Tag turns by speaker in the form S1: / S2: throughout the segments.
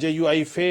S1: JUI-FA।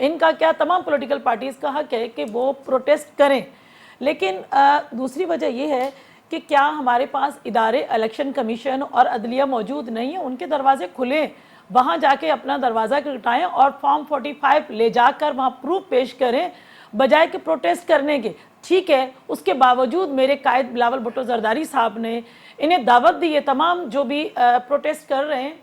S2: ان کا کیا تمام پولیٹیکل پارٹیز کا حق ہے کہ وہ پروٹیسٹ کریں، لیکن دوسری وجہ یہ ہے کہ کیا ہمارے پاس ادارے الیکشن کمیشن اور عدلیہ موجود نہیں ہیں؟ ان کے دروازے کھلیں، وہاں جا کے اپنا دروازہ کھٹائیں اور فارم 45 لے جا کر وہاں پروف پیش کریں بجائے کہ پروٹیسٹ کرنے کے۔ ٹھیک ہے، اس کے باوجود میرے قائد بلاول بھٹو زرداری صاحب نے انہیں دعوت دی ہے، تمام جو بھی پروٹیسٹ کر رہے ہیں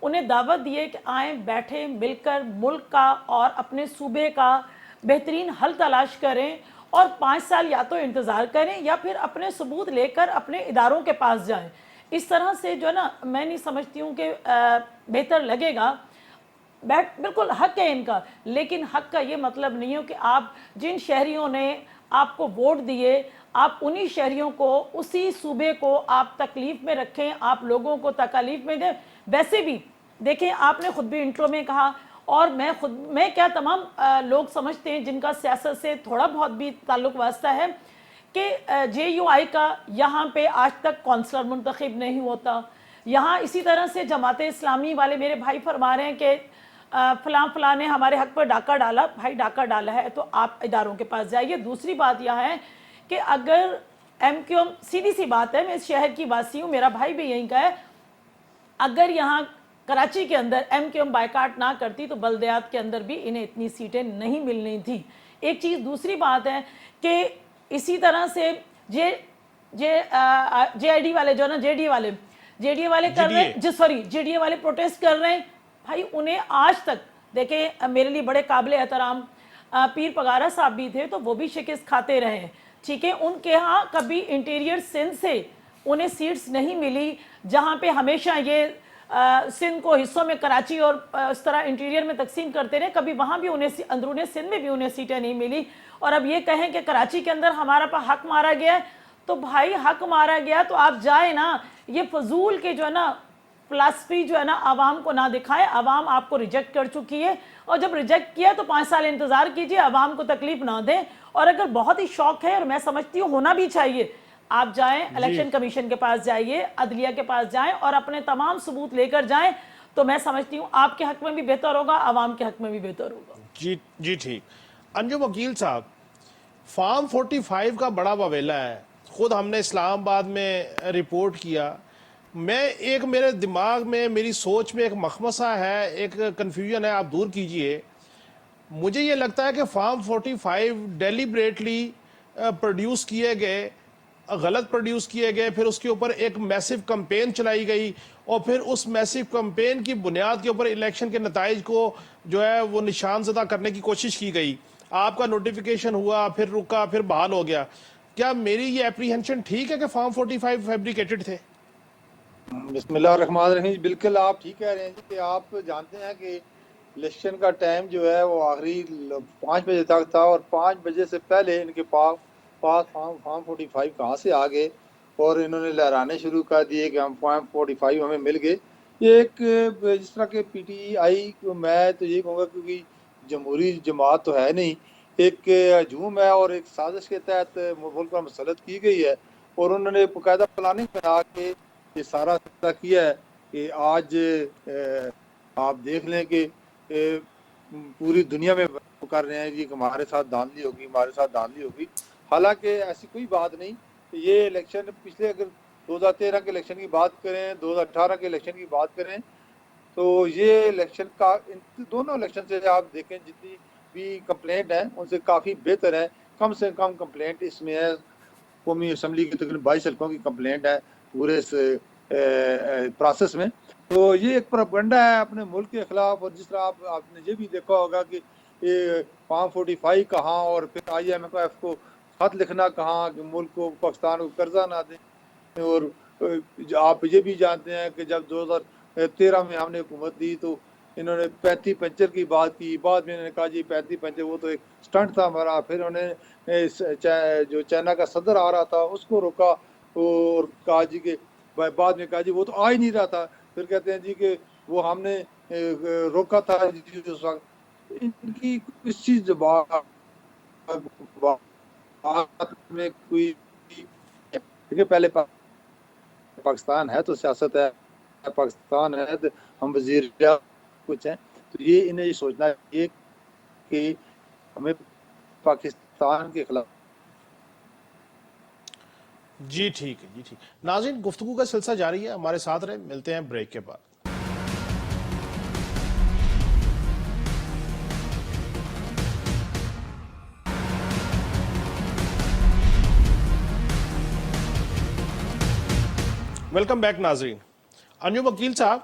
S2: انہیں دعوت دی ہے کہ آئیں، بیٹھیں، مل کر ملک کا اور اپنے صوبے کا بہترین حل تلاش کریں اور 5 سال یا تو انتظار کریں یا پھر اپنے ثبوت لے کر اپنے اداروں کے پاس جائیں۔ اس طرح سے جو ہے نا میں نہیں سمجھتی ہوں کہ بہتر لگے گا۔ بالکل حق ہے ان کا، لیکن حق کا یہ مطلب نہیں ہے کہ آپ جن شہریوں نے آپ کو ووٹ دیے آپ انہی شہریوں کو، اسی صوبے کو آپ تکلیف میں رکھیں، آپ لوگوں کو تکالیف میں دیں۔ ویسے بھی دیکھیں، آپ نے خود بھی انٹرو میں کہا اور میں کیا تمام لوگ سمجھتے ہیں جن کا سیاست سے تھوڑا بہت بھی تعلق واسطہ ہے کہ جے یو آئی کا یہاں پہ آج تک کونسلر منتخب نہیں ہوتا۔ یہاں اسی طرح سے جماعت اسلامی والے میرے بھائی فرما رہے ہیں کہ فلاں فلاں نے ہمارے حق پر ڈاکہ ڈالا۔ بھائی ڈاکہ ڈالا ہے تو آپ اداروں کے پاس جائیے۔ دوسری بات یہ ہے کہ اگر ایم کیو ایم، سیدھی سی بات ہے، میں اس شہر کی واسی ہوں، میرا بھائی بھی یہیں کا ہے، اگر یہاں کراچی کے اندر ایم کیو ایم بائیکاٹ نہ کرتی تو بلدیات کے اندر بھی انہیں اتنی سیٹیں نہیں ملنی تھی۔ ایک چیز دوسری بات ہے کہ اسی طرح سے جے آئی ڈی والے جو نا جے ڈی اے والے کر رہے ہیں، جے ڈی اے والے پروٹیسٹ کر رہے ہیں، بھائی انہیں آج تک دیکھیں، میرے لیے بڑے قابل احترام پیر پگارا صاحب بھی تھے تو وہ بھی شکست کھاتے رہے ہیں، ٹھیک ہے، ان کے ہاں کبھی انٹیریئر سندھ سے انہیں سیٹس نہیں ملی، جہاں پہ ہمیشہ یہ سندھ کو حصوں میں کراچی اور اس طرح انٹیریئر میں تقسیم کرتے رہے، کبھی وہاں بھی انہیں اندرون سندھ میں بھی انہیں سیٹیں نہیں ملی، اور اب یہ کہیں کہ کراچی کے اندر ہمارا پا حق مارا گیا ہے، تو بھائی حق مارا گیا تو آپ جائیں نا، یہ فضول کے جو ہے نا فلسفی جو ہے نا عوام کو نہ دکھائے۔ عوام آپ کو ریجیکٹ کر چکی ہے، اور جب ریجیکٹ کیا تو 5 سال انتظار کیجئے، عوام کو تکلیف نہ دیں، اور اگر بہت ہی شوق ہے اور میں سمجھتی ہوں ہونا بھی چاہیے، آپ جائیں الیکشن کمیشن کے پاس جائیے، عدلیہ کے پاس جائیں اور اپنے تمام ثبوت لے کر جائیں، تو میں سمجھتی ہوں آپ کے حق میں بھی بہتر ہوگا، عوام کے حق میں بھی بہتر ہوگا۔
S1: جی ٹھیک۔ انجم وکیل صاحب، فارم 45 کا بڑا واویلا ہے، خود ہم نے اسلام آباد میں رپورٹ کیا۔ میرے دماغ میں، میری سوچ میں ایک مخمصہ ہے، ایک کنفیوژن ہے، آپ دور کیجئے۔ مجھے یہ لگتا ہے کہ فارم 45 ڈیلیبریٹلی پروڈیوس کیے گئے، غلط پروڈیوس کیے گئے، پھر اس کے اوپر ایک میسو کمپین چلائی گئی، اور پھر اس میسو کمپین کی بنیاد کے اوپر الیکشن کے نتائج کو جو ہے وہ نشان زدہ کرنے کی کوشش کی گئی۔ آپ کا نوٹیفیکیشن ہوا، پھر رکا، پھر بحال ہو گیا۔ کیا میری یہ اپریہنشن ٹھیک ہے کہ فارم 45 فیبریکیٹڈ تھے؟
S3: بسم اللہ الرحمن الرحیم، بالکل آپ ٹھیک کہہ رہے ہیں جی، کہ آپ جانتے ہیں کہ الیکشن کا ٹائم جو ہے وہ آخری 5 بجے تک تھا، اور 5 بجے سے پہلے ان کے پاس فارم 45 کہاں سے آ گئے، اور انہوں نے لہرانے شروع کر دیے کہ ہم فارم 45 ہمیں مل گئے۔ یہ ایک جس طرح کہ پی ٹی آئی کو میں تو یہ کہوں گا کیونکہ جمہوری جماعت تو ہے نہیں، ایک ہجوم ہے اور ایک سازش کے تحت ملک پر مسلط کی گئی ہے، اور انہوں نے باقاعدہ پلاننگ بنا کے یہ سارا کیا ہے کہ آج آپ دیکھ لیں کہ پوری دنیا میں کر رہے ہیں جی کہ ہمارے ساتھ دھاندلی ہوگی، ہمارے ساتھ دھاندلی ہوگی، حالانکہ ایسی کوئی بات نہیں۔ یہ الیکشن پچھلے اگر 2013 کے الیکشن کی بات کریں، 2018 کے الیکشن کی بات کریں، تو یہ الیکشن کا دونوں الیکشن سے آپ دیکھیں جتنی بھی کمپلینٹ ہیں ان سے کافی بہتر ہے۔ کم سے کم کمپلینٹ اس میں ہے، قومی اسمبلی کی تقریباً 22 حلقوں کی کمپلینٹ ہے پورے اس پروسیس میں۔ تو یہ ایک پروپیگنڈا ہے اپنے ملک کے خلاف، اور جس طرح آپ نے یہ بھی دیکھا ہوگا کہ یہ فارم 45 کہاں، اور پھر آئی ایم ایف کو خط لکھنا کہاں کہ ملک کو، پاکستان کو قرضہ نہ دیں، اور آپ یہ بھی جانتے ہیں کہ جب 2013 میں ہم نے حکومت دی تو انہوں نے 35 پنچر کی بات کی، بعد میں انہوں نے کہا جی 35 پنچر وہ تو ایک سٹنٹ تھا ہمارا، پھر انہوں نے جو چائنا کا صدر آ رہا تھا اس کو روکا، اور کہا جی کہ بعد میں کہا جی وہ تو آ ہی نہیں رہا تھا، پھر کہتے ہیں جی کہ وہ ہم نے روکا تھا اس وقت۔ ان کی کسی زبان میں کوئی، کیونکہ پہلے پاکستان ہے تو سیاست ہے، پاکستان ہے تو ہم وزیر کچھ ہیں، تو یہ انہیں یہ سوچنا یہ کہ ہمیں پاکستان کے خلاف
S1: جی ٹھیک ہے، جی ٹھیک۔ ناظرین، گفتگو کا سلسلہ جاری ہے، ہمارے ساتھ رہیں، ملتے ہیں بریک کے بعد۔ ویلکم بیک ناظرین۔ انجم وکیل صاحب،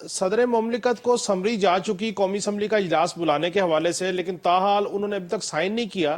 S1: صدر مملکت کو سمری جا چکی قومی اسمبلی کا اجلاس بلانے کے حوالے سے، لیکن تاحال انہوں نے ابھی تک سائن نہیں کیا،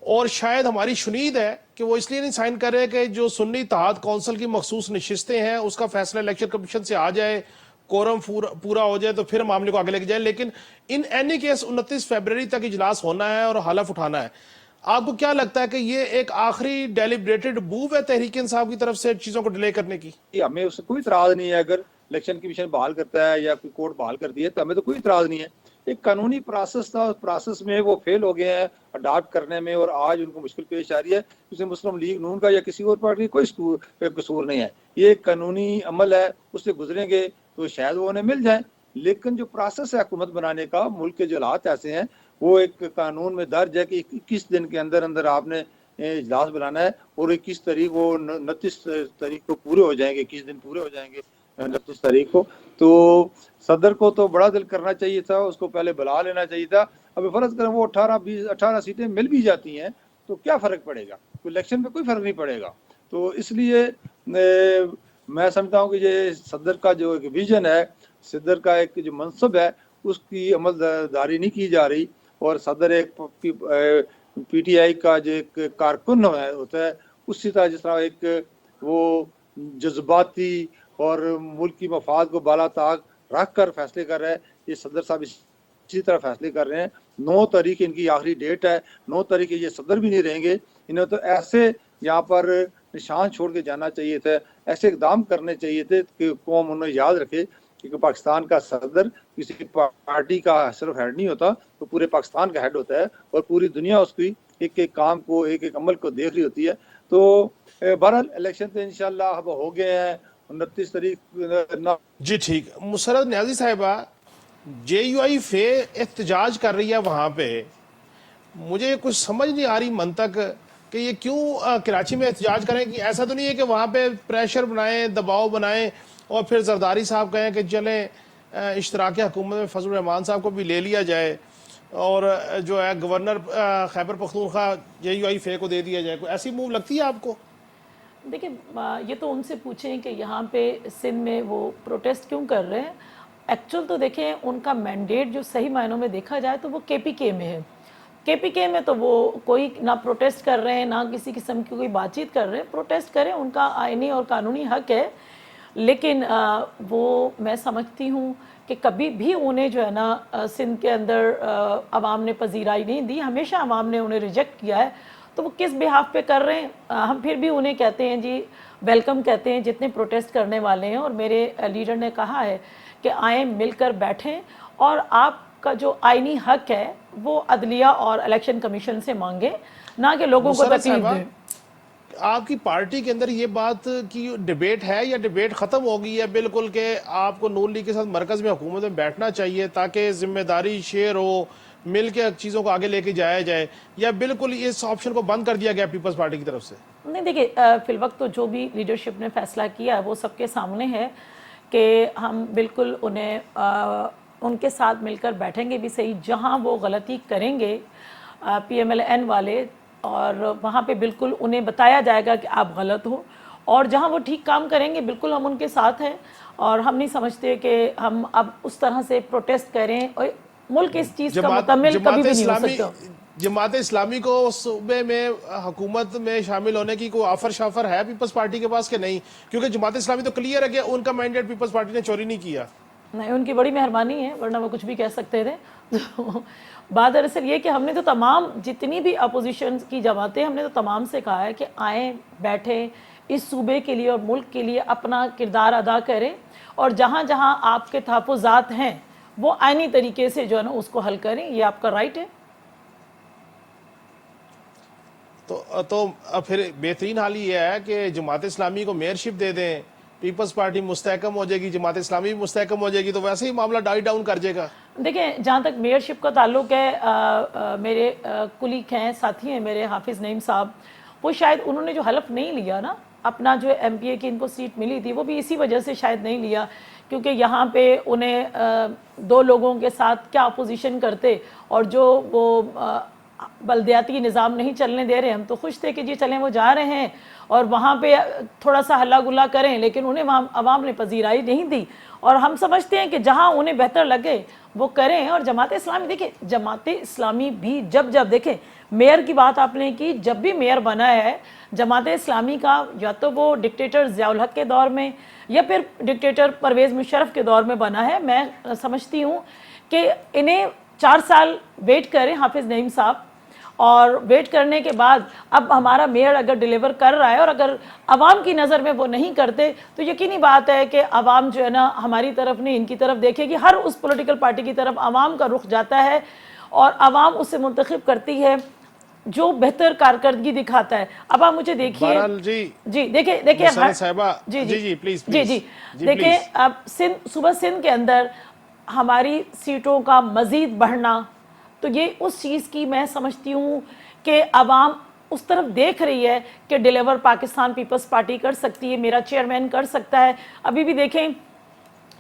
S1: اور شاید ہماری شنید ہے کہ وہ اس لیے نہیں سائن کر رہے کہ جو سنی اتحاد کونسل کی مخصوص نشستیں ہیں اس کا فیصلہ الیکشن کمیشن سے آ جائے، کورم پورا ہو جائے تو پھر معاملے کو آگے لے کے جائے۔ لیکن ان اینی کیس 29 فیبروری تک اجلاس ہونا ہے اور حلف اٹھانا ہے۔ آپ کو کیا لگتا ہے کہ یہ ایک آخری ڈیلیبریٹڈ موو ہے تحریک انصاف کی طرف سے چیزوں کو ڈیلے کرنے کی؟
S3: ہمیں اس سے کوئی اعتراض نہیں ہے، اگر الیکشن کمیشن بحال کرتا ہے یا کوئی کورٹ بحال کرتی ہے تو ہمیں تو کوئی اعتراض نہیں ہے۔ ایک قانونی پروسیس تھا، اس پروسیس میں وہ فیل ہو گئے ہیں اڈاپٹ کرنے میں، اور آج ان کو مشکل پیش آ رہی ہے۔ اس میں مسلم لیگ نون کا یا کسی اور پارٹی کا کوئی قصور نہیں ہے، یہ ایک قانونی عمل ہے، اس سے گزریں گے تو شاید وہ انہیں مل جائیں۔ لیکن جو پروسیس ہے حکومت بنانے کا، ملک کے جو حالات ایسے ہیں، وہ ایک قانون میں درج ہے کہ 21 دن کے اندر اندر آپ نے اجلاس بلانا ہے، اور 21 تاریخ وہ 29 تاریخ کو پورے ہو جائیں گے، 21 دن پورے ہو جائیں گے 29 تاریخ کو۔ تو صدر کو تو بڑا دل کرنا چاہیے تھا، اس کو پہلے بلا لینا چاہیے تھا۔ اب فرض کریں وہ 18 سیٹیں مل بھی جاتی ہیں تو کیا فرق پڑے گا؟ کوئی الیکشن میں کوئی فرق نہیں پڑے گا۔ تو اس لیے میں سمجھتا ہوں کہ یہ صدر کا جو ایک ویژن ہے، صدر کا ایک جو منصب ہے، اس کی عمل داری نہیں کی جا رہی، اور صدر ایک پی ٹی آئی کا جو ایک کارکن ہوتا ہے، اسی طرح جس طرح ایک وہ جذباتی اور ملکی مفاد کو بالا طاق رکھ کر فیصلے کر رہا ہے، یہ صدر صاحب اسی طرح فیصلے کر رہے ہیں۔ 9 تاریخ ان کی آخری ڈیٹ ہے، 9 تاریخ یہ صدر بھی نہیں رہیں گے۔ انہیں تو ایسے یہاں پر نشان چھوڑ کے جانا چاہیے تھا، ایسے اقدام کرنے چاہیے تھے کہ قوم انہیں یاد رکھے کہ پاکستان کا صدر کسی پارٹی کا صرف ہیڈ نہیں ہوتا، تو پورے پاکستان کا ہیڈ ہوتا ہے، اور پوری دنیا اس کی ایک ایک کام کو، ایک ایک عمل کو دیکھ رہی ہوتی ہے۔ تو بہرحال الیکشن تو انشاءاللہ اب ہو گئے ہیں 29 تاریخ۔
S1: جی ٹھیک۔ مسرت نیازی صاحبہ، جے یو آئی فے احتجاج کر رہی ہے وہاں پہ، مجھے کچھ سمجھ نہیں آ رہی منطق کہ یہ کیوں کراچی میں احتجاج کریں، کہ ایسا تو نہیں ہے کہ وہاں پہ پریشر بنائیں، دباؤ بنائیں، اور پھر زرداری صاحب کہیں کہ چلیں اشتراک حکومت میں فضل الرحمان صاحب کو بھی لے لیا جائے، اور جو ہے governor Khyber Pakhtunkhwa J U I F کو دے دیا جائے؟ کوئی ایسی موو لگتی ہے آپ کو؟
S2: دیکھیں، یہ تو ان سے پوچھیں کہ یہاں پہ سندھ میں وہ پروٹیسٹ کیوں کر رہے ہیں۔ ایکچول تو دیکھیں ان کا مینڈیٹ جو صحیح معنوں میں دیکھا جائے تو وہ کے پی کے میں ہے۔ کے پی کے میں تو وہ کوئی نہ پروٹیسٹ کر رہے ہیں، نہ کسی قسم کی کوئی بات چیت کر رہے ہیں۔ پروٹیسٹ کریں، ان کا آئینی اور قانونی حق ہے، لیکن وہ میں سمجھتی ہوں کہ کبھی بھی انہیں جو ہے نا سندھ کے اندر عوام نے پذیرائی نہیں دی، ہمیشہ عوام نے انہیں ریجیکٹ کیا ہے۔ تو وہ کس بہاف پہ کر رہے ہیں، ہم پھر بھی انہیں کہتے ہیں جی ویلکم کہتے ہیں جتنے پروٹیسٹ کرنے والے ہیں، اور میرے لیڈر نے کہا ہے کہ آئیں مل کر بیٹھیں، اور آپ کا جو آئینی حق ہے وہ عدلیہ اور الیکشن کمیشن سے مانگیں، نہ کہ لوگوں کو
S1: مسرت
S2: تکلیف
S1: صاحبہ،
S2: دیں۔
S1: آپ کی پارٹی کے اندر یہ بات کی ڈیبیٹ ہے یا ڈیبیٹ ختم ہو گئی ہے بالکل کہ آپ کو نون لیگ کے ساتھ مرکز میں حکومت میں بیٹھنا چاہیے تاکہ ذمہ داری شیئر ہو، مل کے چیزوں کو آگے لے کے جایا جائے، یا بالکل اس آپشن کو بند کر دیا گیا پیپلز پارٹی کی طرف سے؟
S2: نہیں، دیکھیں فی الوقت تو جو بھی لیڈرشپ نے فیصلہ کیا ہے وہ سب کے سامنے ہے کہ ہم بالکل انہیں ان کے ساتھ مل کر بیٹھیں گے بھی صحیح، جہاں وہ غلطی کریں گے پی ایم ایل این والے، اور وہاں پہ بالکل انہیں بتایا جائے گا کہ آپ غلط ہو، اور جہاں وہ ٹھیک کام کریں گے بالکل ہم ان کے ساتھ ہیں۔ اور ہم نہیں سمجھتے کہ ہم اب اس طرح سے پروٹیسٹ کریں، اور ملک اس چیز کا مکمل کبھی بھی نہیں ہو سکتا۔
S1: جماعت اسلامی کو صوبے میں حکومت میں شامل ہونے کی کوئی آفر شافر ہے پیپلز پارٹی کے پاس کہ نہیں؟ کیونکہ جماعت اسلامی تو کلیئر ہے کہ ان کا مینڈیٹ پیپلز پارٹی نے چوری نہیں کیا۔
S2: نہیں، ان کی بڑی مہربانی ہے، ورنہ وہ کچھ بھی کہہ سکتے تھے۔ بات دراصل یہ کہ ہم نے تو تمام جتنی بھی اپوزیشن کی جماعتیں، ہم نے تو تمام سے کہا ہے کہ آئیں بیٹھیں، اس صوبے کے لیے اور ملک کے لیے اپنا کردار ادا کریں، اور جہاں جہاں آپ کے تحفظات ہیں وہ آئینی طریقے سے جو ہے نا اس کو حل کریں، یہ آپ کا رائٹ ہے۔
S1: تو پھر بہترین حال یہ ہے کہ جماعت اسلامی کو میئرشپ دے دیں، پیپلز پارٹی مستحکم ہو جائے گی, جماعت اسلامی بھی مستحکم ہو جائے گی, تو ویسے ہی معاملہ ڈائی ڈاؤن کر جائے گا.
S2: دیکھیں جہاں تک میئرشپ کا تعلق ہے, میرے کلیگ ہیں, ساتھی ہیں میرے حافظ نعیم صاحب, وہ شاید انہوں نے جو حلف نہیں لیا نا, اپنا جو ایم پی اے کی ان کو سیٹ ملی تھی, وہ بھی اسی وجہ سے شاید نہیں لیا, کیونکہ یہاں پہ انہیں 2 لوگوں کے ساتھ کیا اپوزیشن کرتے, اور جو وہ بلدیاتی نظام نہیں چلنے دے رہے, ہم تو خوش تھے کہ جی چلیں وہ جا رہے ہیں اور وہاں پہ تھوڑا سا ہلا گلا کریں, لیکن انہیں وہاں عوام نے پذیرائی نہیں دی, اور ہم سمجھتے ہیں کہ جہاں انہیں بہتر لگے وہ کریں. اور جماعت اسلامی, دیکھیں جماعت اسلامی بھی جب دیکھیں میئر کی بات آپ نے کی, جب بھی میئر بنا ہے جماعت اسلامی کا, یا تو وہ ڈکٹیٹر ضیاء الحق کے دور میں یا پھر ڈکٹیٹر پرویز مشرف کے دور میں بنا ہے. میں سمجھتی ہوں کہ انہیں 4 سال ویٹ کریں حافظ نعیم صاحب, اور ویٹ کرنے کے بعد اب ہمارا میئر اگر ڈیلیور کر رہا ہے اور اگر عوام کی نظر میں وہ نہیں کرتے, تو یقینی بات ہے کہ عوام جو ہے نا ہماری طرف نہیں ان کی طرف دیکھے گی. ہر اس پولیٹیکل پارٹی کی طرف عوام کا رخ جاتا ہے اور عوام اسے منتخب کرتی ہے جو بہتر کارکردگی دکھاتا ہے. اب آپ مجھے دیکھیے
S1: بہرحال جی
S2: دیکھیں
S1: صاحبہ, جی پلیز
S2: دیکھیں اب صوبہ سندھ کے اندر ہماری سیٹوں کا مزید بڑھنا, تو یہ اس چیز کی میں سمجھتی ہوں کہ عوام اس طرف دیکھ رہی ہے کہ ڈیلیور پاکستان پیپلز پارٹی کر سکتی ہے, میرا چیئرمین کر سکتا ہے. ابھی بھی دیکھیں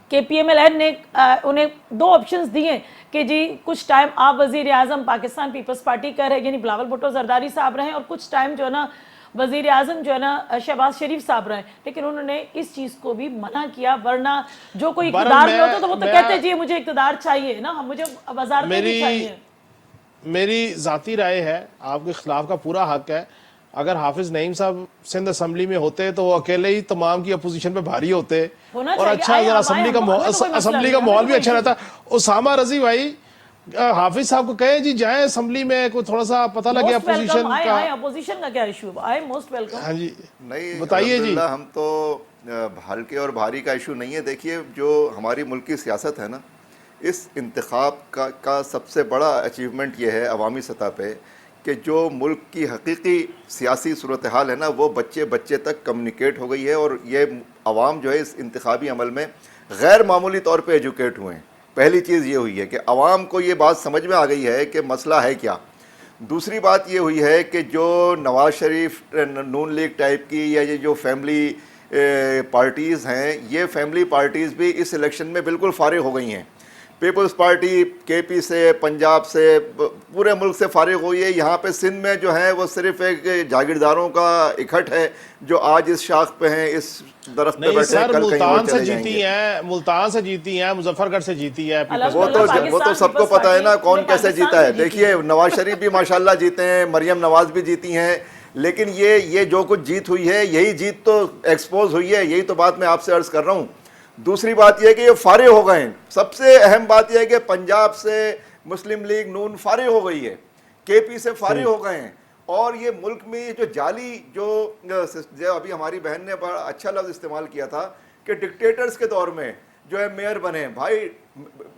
S2: کہ پی ایم ایل این نے انہیں 2 آپشنز دیے کہ جی کچھ ٹائم آپ وزیر اعظم پاکستان پیپلز پارٹی کا رہے, یعنی بلاول بھٹو زرداری صاحب رہیں, اور کچھ ٹائم جو ہے نا وزیر اعظم جو ہے نا شہباز شریف صاحب رہیں, لیکن انہوں نے اس چیز کو بھی منع کیا. ورنہ جو کوئی اقتدار میں ہوتا تو وہ تو کہتے جی مجھے اقتدار چاہیے نا, مجھے وزارتیں بھی چاہیے.
S1: میری ذاتی رائے ہے, آپ کے خلاف کا پورا حق ہے. اگر حافظ نعیم صاحب سندھ اسمبلی میں ہوتے تو وہ اکیلے ہی تمام کی اپوزیشن پہ بھاری ہوتے, اور اچھا اسمبلی کا ماحول بھی اچھا رہتا. اسامہ رضی بھائی حافظ صاحب کو کہیں جی جائیں اسمبلی میں, کوئی تھوڑا سا پتہ لگے اپوزیشن کا.
S2: اپوزیشن کا کیا ایشو ہے, موسٹ ویلکم.
S1: ہاں جی
S4: نہیں
S1: بتائیے جی.
S4: ہم تو ہلکے اور بھاری کا ایشو نہیں ہے. دیکھیے جو ہماری ملک کی سیاست ہے نا, اس انتخاب کا سب سے بڑا اچیومنٹ یہ ہے عوامی سطح پہ کہ جو ملک کی حقیقی سیاسی صورتحال ہے نا وہ بچے تک کمیونیکیٹ ہو گئی ہے, اور یہ عوام جو ہے اس انتخابی عمل میں غیر معمولی طور پہ ایجوکیٹ ہوئے ہیں. پہلی چیز یہ ہوئی ہے کہ عوام کو یہ بات سمجھ میں آ گئی ہے کہ مسئلہ ہے کیا. دوسری بات یہ ہوئی ہے کہ جو نواز شریف نون لیگ ٹائپ کی یا یہ جو فیملی پارٹیز ہیں, یہ فیملی پارٹیز بھی اس الیکشن میں بالکل فارغ ہو گئی ہیں. پیپلز پارٹی کے پی سے, پنجاب سے, پورے ملک سے فارغ ہوئی ہے. یہاں پہ سندھ میں جو ہے وہ صرف ایک جاگیرداروں کا اکٹھ ہے جو آج اس شاخ پہ ہیں, اس درخت پہ بیٹھے ہیں, کل کہیں اور چلے جائیں گے.
S1: ملتان سے جیتی ہیں, مظفر گڑھ سے جیتی ہے.
S4: وہ تو سب کو پتہ ہے نا کون کیسے جیتا ہے. دیکھیے نواز شریف بھی ماشاءاللہ جیتے ہیں, مریم نواز بھی جیتی ہیں, لیکن یہ جو کچھ جیت ہوئی ہے یہی جیت تو ایکسپوز ہوئی ہے. یہی تو بات میں آپ سے عرض کر رہا ہوں. دوسری بات یہ ہے کہ یہ فارغ ہو گئے ہیں. سب سے اہم بات یہ ہے کہ پنجاب سے مسلم لیگ نون فارغ ہو گئی ہے, کے پی سے فارغ ہو گئے ہیں. اور یہ ملک میں جو جعلی جو ابھی ہماری بہن نے بڑا اچھا لفظ استعمال کیا تھا کہ ڈکٹیٹرز کے دور میں جو ہے میئر بنے. بھائی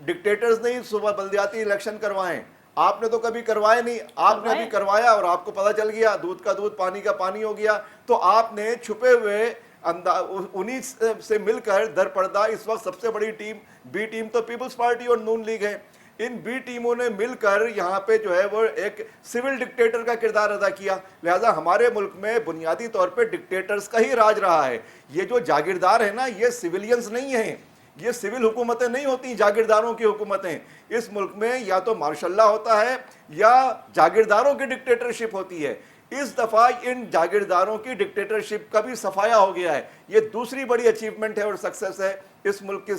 S4: ڈکٹیٹرز نہیں صبح بلدیاتی الیکشن کروائیں, آپ نے تو کبھی کروائے نہیں. آپ نے ابھی کروایا اور آپ کو پتہ چل گیا, دودھ کا دودھ پانی کا پانی ہو گیا. تو آپ نے چھپے ہوئے انہی سے مل کر در پردہ اس وقت سب سے بڑی ٹیم بی ٹیم تو پیپلز پارٹی اور نون لیگ ہے, ان بی ٹیموں نے مل کر یہاں پہ جو ہے وہ ایک سول ڈکٹیٹر کا کردار ادا کیا. لہٰذا ہمارے ملک میں بنیادی طور پہ ڈکٹیٹرز کا ہی راج رہا ہے. یہ جو جاگیردار ہیں نا یہ سویلینز نہیں ہیں, یہ سول حکومتیں نہیں ہوتی, جاگیرداروں کی حکومتیں. اس ملک میں یا تو مارشاء اللہ ہوتا ہے یا جاگیرداروں کی ڈکٹیٹرشپ ہوتی ہے. اس دفعہ ان جاگیرداروں کی ڈکٹیٹرشپ کا بھی صفایا ہو گیا ہے. یہ دوسری بڑی اچیومنٹ ہے اور سکسیس ہے اس ملک کی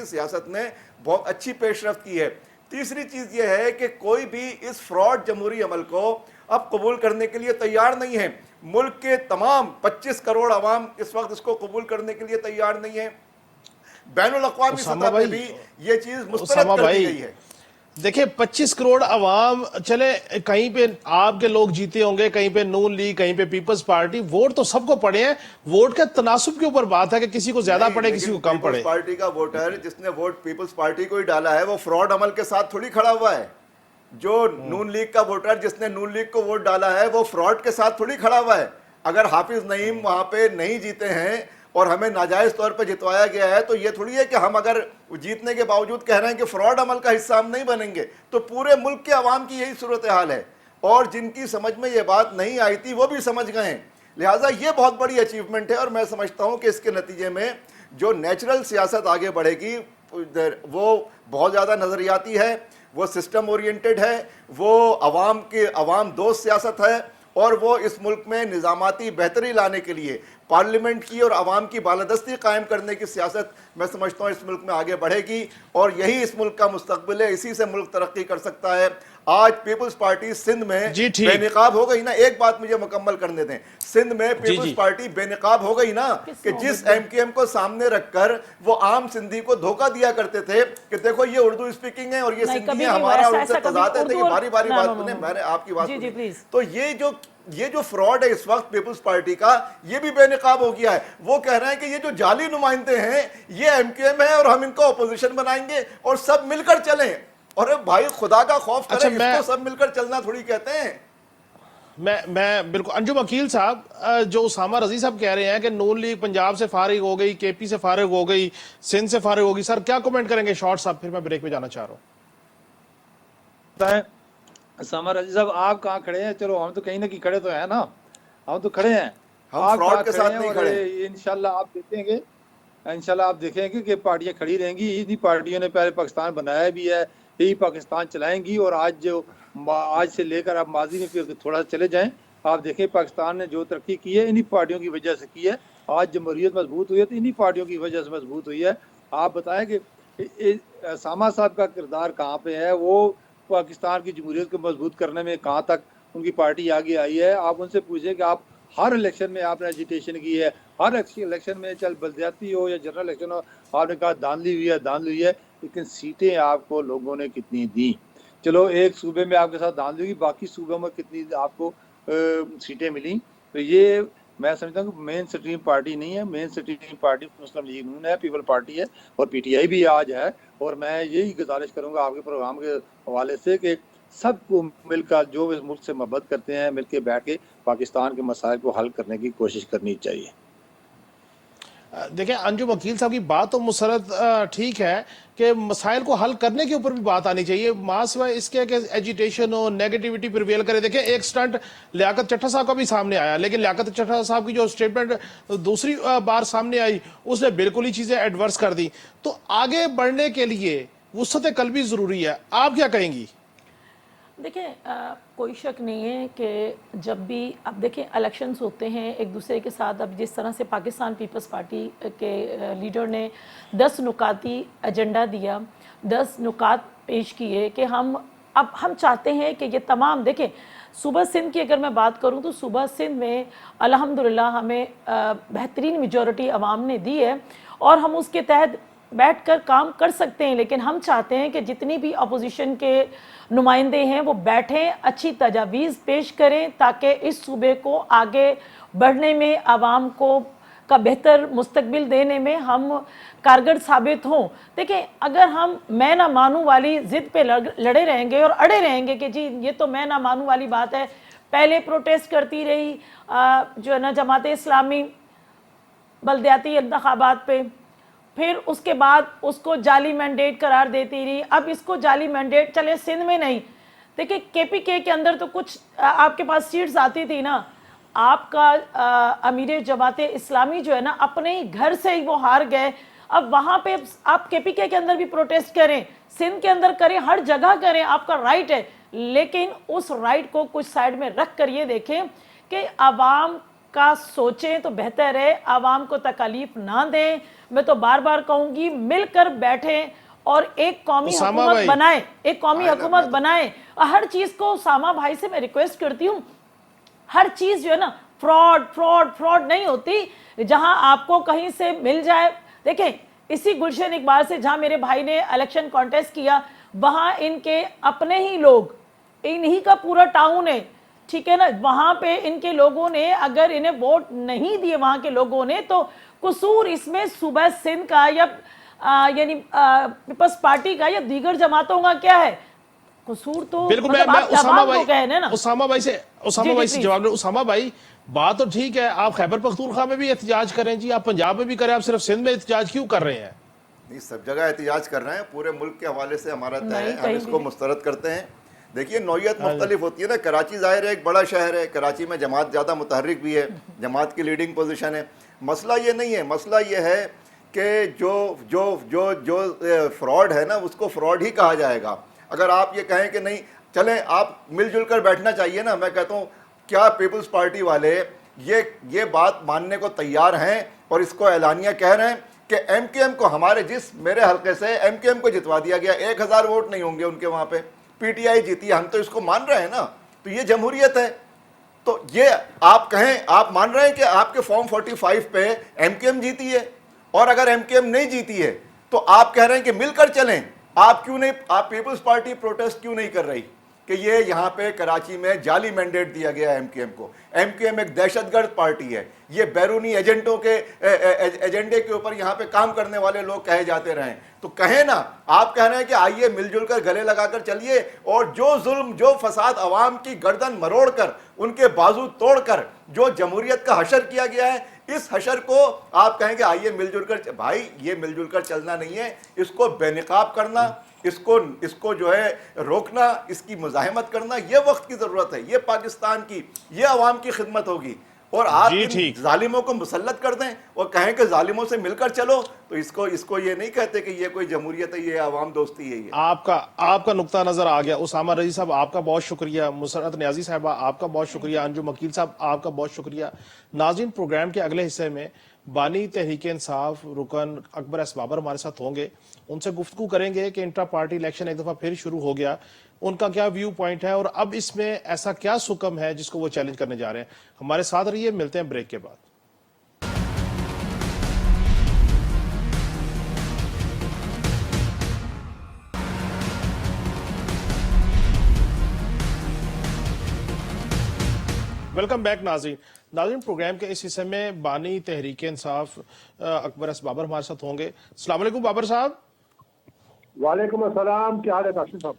S4: سیاست نے بہت اچھی پیش رفت کی ہے. تیسری چیز یہ ہے کہ کوئی بھی اس فراڈ جمہوری عمل کو اب قبول کرنے کے لیے تیار نہیں ہے. ملک کے تمام 25 کروڑ عوام اس وقت اس کو قبول کرنے کے لیے تیار نہیں ہے. بین الاقوامی سطح پہ بھی یہ چیز مسترد کر دی گئی ہے.
S1: دیکھیں 25 کروڑ عوام, چلے کہیں پہ آپ کے لوگ جیتے ہوں گے, کہیں پہ نون لیگ, کہیں پہ پیپلز پارٹی, ووٹ تو سب کو پڑے ہیں. ووٹ کے تناسب کے اوپر بات ہے کہ کسی کو زیادہ پڑے کسی کو کم پڑے.
S4: پیپلز پارٹی کا ووٹر جس نے ووٹ پیپلز پارٹی کو ہی ڈالا ہے وہ فراڈ عمل کے ساتھ تھوڑی کھڑا ہوا ہے. جو نون لیگ کا ووٹر جس نے نون لیگ کو ووٹ ڈالا ہے وہ فراڈ کے ساتھ تھوڑی کھڑا ہوا ہے. اگر حافظ نعیم وہاں پہ نہیں جیتے ہیں اور ہمیں ناجائز طور پہ جتوایا گیا ہے، تو یہ تھوڑی ہے کہ ہم اگر جیتنے کے باوجود کہہ رہے ہیں کہ فراڈ عمل کا حصہ ہم نہیں بنیں گے. تو پورے ملک کے عوام کی یہی صورتحال ہے، اور جن کی سمجھ میں یہ بات نہیں آئی تھی وہ بھی سمجھ گئے ہیں. لہٰذا یہ بہت بڑی اچیومنٹ ہے، اور میں سمجھتا ہوں کہ اس کے نتیجے میں جو نیچرل سیاست آگے بڑھے گی وہ بہت زیادہ نظریاتی ہے، وہ سسٹم اورینٹڈ ہے، وہ عوام دوست سیاست ہے، اور وہ اس ملک میں نظاماتی بہتری لانے کے لیے پارلیمنٹ کی اور عوام کی بالادستی قائم کرنے کی سیاست میں سمجھتا ہوں اس ملک میں آگے بڑھے گی، اور یہی اس ملک کا مستقبل ہے. اسی سے ملک ترقی کر سکتا ہے. آج پیپلز پارٹی سندھ میں بے نقاب ہو گئی نا. ایک بات مجھے مکمل کرنے دیں. سندھ میں پیپلز پارٹی بے نقاب ہو گئی نا کہ جس ایم کو سامنے رکھ کر وہ عام سندھی کو دھوکہ دیا کرتے تھے کہ دیکھو یہ اردو اسپیکنگ ہے اور یہ سندھی ہے، ہمارا ان سے تضاد ہے. دیکھیں باری باری بات سنیں، میں نے آپ کی بات سنی. تو یہ جو فراڈ ہے اس وقت پیپلز پارٹی کا، یہ بھی بے نقاب ہو گیا ہے. وہ کہہ رہے ہیں کہ یہ جو جعلی نمائندے ہیں یہ ایم ہے، اور ہم ان کو اپوزیشن بنائیں گے اور سب مل کر چلیں. اور بھائی خدا کا خوف کریں، اس کو سب مل کر چلنا تھوڑی کہتے ہیں.
S1: میں بالکل انجم عقیل صاحب، جو اسامہ رضی صاحب کہہ رہے ہیں کہ نون لیگ پنجاب سے فارغ ہو گئی، کے پی سے فارغ ہو گئی، سندھ سے فارغ ہوگی، سر کیا کومنٹ کریں گے شارٹ صاحب؟ پھر میں بریک پہ جانا چاہ رہا ہوں.
S3: اسامہ رضی صاحب آپ کہاں کھڑے ہیں؟ چلو ہم تو کہیں نہ کہیں کھڑے تو ہیں نا، ہم تو کھڑے ہیں.
S4: ہم فراڈ کے ساتھ نہیں کھڑے.
S3: انشاءاللہ آپ دیکھیں گے کہ پارٹیاں کھڑی رہیں گی. انہی پارٹیوں نے پہلے پاکستان بنایا بھی ہے، یہی پاکستان چلائیں گی. اور آج سے لے کر آپ ماضی میں پھر تھوڑا چلے جائیں، آپ دیکھیں پاکستان نے جو ترقی کی ہے انہی پارٹیوں کی وجہ سے کی ہے. آج جمہوریت مضبوط ہوئی ہے تو انہی پارٹیوں کی وجہ سے مضبوط ہوئی ہے. آپ بتائیں کہ اسامہ صاحب کا کردار کہاں پہ ہے؟ وہ پاکستان کی جمہوریت کو مضبوط کرنے میں کہاں تک ان کی پارٹی آگے آئی ہے؟ آپ ان سے پوچھیں کہ آپ ہر الیکشن میں آپ نے ایجیٹیشن کی ہے، ہر الیکشن میں چل بلدیاتی ہو یا جنرل الیکشن ہو، آپ نے کہا دھاندلی ہوئی ہے، لیکن سیٹیں آپ کو لوگوں نے کتنی دیں؟ چلو ایک صوبے میں آپ کے ساتھ دھاندلی ہوئی، باقی صوبوں میں کتنی آپ کو سیٹیں ملیں؟ تو یہ میں سمجھتا ہوں کہ مین سٹریم پارٹی نہیں ہے. مین سٹریم پارٹی مسلم لیگ نون ہے، پیپل پارٹی ہے، اور پی ٹی آئی بھی آج ہے. اور میں یہی گزارش کروں گا آپ کے پروگرام کے حوالے سے کہ سب کو مل کر جو اس ملک سے محبت کرتے ہیں مل کے بیٹھ کے پاکستان کے مسائل کو حل کرنے کی کوشش کرنی چاہیے.
S1: دیکھیں انجم عقیل صاحب کی بات تو مسرت ٹھیک ہے کہ مسائل کو حل کرنے کے اوپر بھی بات آنی چاہیے، سوائے اس کے کہ ایجیٹیشن ہو، نیگیٹیوٹی پریویل کرے. دیکھیں ایک سٹنٹ لیاقت چٹھا صاحب کا بھی سامنے آیا، لیکن لیاقت چٹھا صاحب کی جو سٹیٹمنٹ دوسری بار سامنے آئی اس نے بالکل ہی چیزیں ایڈورس کر دی. تو آگے بڑھنے کے لیے وسعت قلبی ضروری ہے. آپ کیا کہیں گی؟
S2: دیکھیں کوئی شک نہیں ہے کہ جب بھی اب دیکھیں الیکشنز ہوتے ہیں ایک دوسرے کے ساتھ، اب جس طرح سے پاکستان پیپلز پارٹی کے لیڈر نے 10 نکاتی ایجنڈا دیا، 10 نکات پیش کیے کہ ہم چاہتے ہیں کہ یہ تمام، دیکھیں صوبہ سندھ کی اگر میں بات کروں تو صوبہ سندھ میں الحمدللہ ہمیں بہترین میجورٹی عوام نے دی ہے اور ہم اس کے تحت بیٹھ کر کام کر سکتے ہیں. لیکن ہم چاہتے ہیں کہ جتنی بھی اپوزیشن کے نمائندے ہیں وہ بیٹھیں، اچھی تجاویز پیش کریں تاکہ اس صوبے کو آگے بڑھنے میں، عوام کا بہتر مستقبل دینے میں ہم کارگر ثابت ہوں. دیکھیں اگر ہم میں نہ مانوں والی ضد پہ لڑے رہیں گے اور اڑے رہیں گے کہ جی یہ تو میں نہ مانوں والی بات ہے، پہلے پروٹیسٹ کرتی رہی جو ہے نا جماعت اسلامی بلدیاتی انتخابات پہ، پھر اس کے بعد اس کو جعلی مینڈیٹ قرار دیتی رہی، اب اس کو جعلی مینڈیٹ چلے سندھ میں نہیں. دیکھیں کے پی کے اندر تو کچھ آپ کے پاس سیٹس آتی تھی نا، آپ کا امیر جماعت اسلامی جو ہے نا اپنے ہی گھر سے ہی وہ ہار گئے. اب وہاں پہ آپ کے پی کے اندر بھی پروٹیسٹ کریں، سندھ کے اندر کریں، ہر جگہ کریں، آپ کا رائٹ ہے. لیکن اس رائٹ کو کچھ سائڈ میں رکھ کر یہ دیکھیں کہ عوام کا سوچیں تو بہتر ہے، عوام کو تکالیف نہ دیں. میں تو بار بار کہوں گی مل کر بیٹھیں اور ایک قومی حکومت بنائیں، ایک قومی حکومت بنائیں. ہر چیز کو اسامہ بھائی سے میں ریکویسٹ کرتی ہوں، ہر چیز جو ہے نا فراڈ نہیں ہوتی. جہاں آپ کو کہیں سے مل جائے، دیکھیں اسی گلشن اقبال سے جہاں میرے بھائی نے الیکشن کانٹیسٹ کیا، وہاں ان کے اپنے ہی لوگ، انہی کا پورا ٹاؤن ہے، ٹھیک ہے نا، وہاں پہ ان کے لوگوں نے اگر انہیں ووٹ نہیں دیے وہاں کے لوگوں نے، تو قصور اس میں صوبہ سندھ کا یا یعنی پیپلز پارٹی کا یا دیگر جماعتوں کا کیا ہے؟ قصور تو
S1: بالکل
S2: مطلب
S1: میں
S2: آپ
S1: اسامہ
S2: جواب
S1: بھائی
S2: کو کہہ رہے ہیں نا.
S1: اسامہ بھائی سے
S2: please.
S1: جواب دیں. اسامہ بھائی بات تو ٹھیک ہے، آپ خیبر پختونخوا میں بھی احتجاج کریں جی، آپ پنجاب میں بھی کریں، آپ صرف سندھ میں احتجاج کیوں کر رہے ہیں؟
S4: نہیں، سب جگہ احتجاج کر رہے ہیں، پورے ملک کے حوالے سے ہمارا طے ہے،
S2: نہیں،
S4: ہم
S2: کہیں
S4: اس
S2: بھی
S4: کو
S2: نہیں.
S4: مسترد کرتے ہیں. دیکھیے نوعیت مختلف ہوتی ہے نا. کراچی ظاہر ہے ایک بڑا شہر ہے، کراچی میں جماعت زیادہ متحرک بھی ہے، جماعت کی لیڈنگ پوزیشن ہے. مسئلہ یہ نہیں ہے، مسئلہ یہ ہے کہ جو فراڈ ہے نا اس کو فراڈ ہی کہا جائے گا. اگر آپ یہ کہیں کہ نہیں چلیں آپ مل جل کر بیٹھنا چاہیے نا، میں کہتا ہوں کیا پیپلز پارٹی والے یہ بات ماننے کو تیار ہیں اور اس کو اعلانیہ کہہ رہے ہیں کہ ایم کیو ایم کو ہمارے میرے حلقے سے ایم کیو ایم کو جتوا دیا گیا، 1000 ووٹ نہیں ہوں گے ان کے وہاں پہ، پی ٹی آئی جیتی ہے، ہم تو اس کو مان رہے ہیں نا. تو یہ جمہوریت ہے. تو یہ آپ کہیں آپ مان رہے ہیں کہ آپ کے فارم 45 پہ ایم کیو ایم جیتی ہے، اور اگر ایم کیو ایم نہیں جیتی ہے تو آپ کہہ رہے ہیں کہ مل کر چلیں. آپ کیوں نہیں، آپ پیپلز پارٹی پروٹیسٹ کیوں نہیں کر رہی کہ یہ یہاں پہ کراچی میں جعلی مینڈیٹ دیا گیا ایم کیو ایم کو. ایم کیو ایم ایک دہشت گرد پارٹی ہے، یہ بیرونی ایجنٹوں کے ایجنڈے کے اوپر یہاں پہ کام کرنے والے لوگ کہے جاتے رہیں. تو کہیں نا، آپ کہہ رہے ہیں کہ آئیے مل جل کر گلے لگا کر چلیے، اور جو ظلم جو فساد عوام کی گردن مروڑ کر ان کے بازو توڑ کر جو جمہوریت کا حشر کیا گیا ہے، اس حشر کو آپ کہیں کہ آئیے مل جل کر. بھائی یہ مل جل کر چلنا نہیں ہے، اس کو بے نقاب کرنا، اس کو جو ہے روکنا، اس کی مزاحمت کرنا، یہ وقت کی ضرورت ہے. یہ پاکستان کی، یہ عوام کی خدمت ہوگی. اور آپ
S1: جی
S4: ان
S1: ٹھیک.
S4: ظالموں کو مسلط کر دیں اور کہیں کہ ظالموں سے مل کر چلو، تو اس کو یہ نہیں کہتے کہ یہ کوئی جمہوریت ہے، یہ عوام دوستی ہے. یہ
S1: آپ کا نقطہ نظر آ گیا. اسامہ رضی صاحب آپ کا بہت شکریہ، مسرت نیازی صاحبہ آپ کا بہت شکریہ، انجم وکیل صاحب آپ کا بہت شکریہ. ناظرین، پروگرام کے اگلے حصے میں بانی تحریک انصاف رکن اکبر ایس بابر ہمارے ساتھ ہوں گے. ان سے گفتگو کریں گے کہ انٹرا پارٹی الیکشن ایک دفعہ پھر شروع ہو گیا، ان کا کیا ویو پوائنٹ ہے اور اب اس میں ایسا کیا سکم ہے جس کو وہ چیلنج کرنے جا رہے ہیں. ہمارے ساتھ رہیے، ملتے ہیں بریک کے بعد. ویلکم بیک ناظرین پروگرام کے اس حصے میں بانی تحریک انصاف اکبر ایس بابر ہمارے ساتھ ہوں گے. السلام علیکم بابر صاحب.
S5: وعلیکم السلام، کیا حال ہے قاسم صاحب؟